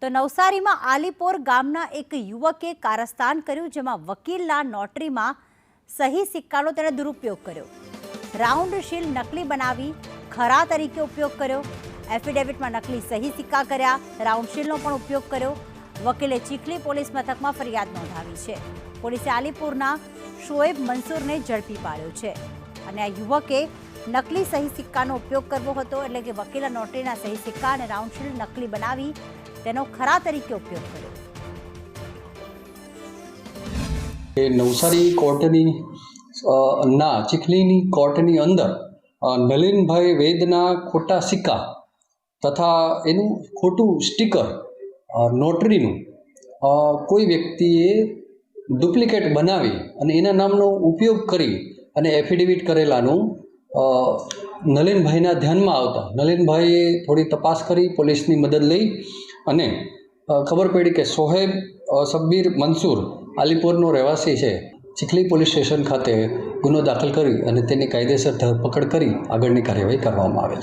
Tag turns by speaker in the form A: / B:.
A: તો નવસારીમાં આલીપોર ગામના એક યુવકે કારસ્તાન કર્યું, જેમાં વકીલના નોટરીમાં સહી સિક્કાનો તેણે દુરુપયોગ કર્યો. રાઉન્ડ શીલ નકલી બનાવી ખરા તરીકે ઉપયોગ કર્યો. એફિડેવિટમાં નકલી સહી સિક્કા કર્યા, રાઉન્ડ શીલનો પણ ઉપયોગ કર્યો. વકીલે ચીખલી પોલીસ મથકમાં ફરિયાદ નોંધાવી છે. પોલીસે આલીપુરના શોએબ મંસૂરને ઝડપી પાડ્યો છે અને આ યુવકે નકલી સહી સિક્કાનો ઉપયોગ કરવો હતો, એટલે કે વકીલના નોટરીના સહી સિક્કા અને રાઉન્ડ શીલ નકલી બનાવી તેનો ખરા તરીકે ઉપયોગ કર્યો.
B: નવસારી કોર્ટની ચીખલીની કોર્ટની અંદર નલિનભાઈ વૈદના ખોટા સિક્કા તથા એનું ખોટું સ્ટીકર નોટરીનું કોઈ વ્યક્તિએ ડુપ્લિકેટ બનાવી અને એના નામનો ઉપયોગ કરી અને એફિડેવિટ કરેલાનું નલિનભાઈના ધ્યાનમાં આવતા નલિનભાઈએ થોડી તપાસ કરી, પોલીસની મદદ લઈ અને ખબર પડી કે શોએબ શબ્બીર મંસૂર આલીપુરનો રહેવાસી છે. ચીખલી પોલીસ સ્ટેશન ખાતે ગુનો દાખલ કરી અને તેની કાયદેસર ધરપકડ કરી આગળની કાર્યવાહી કરવામાં આવેલ છે.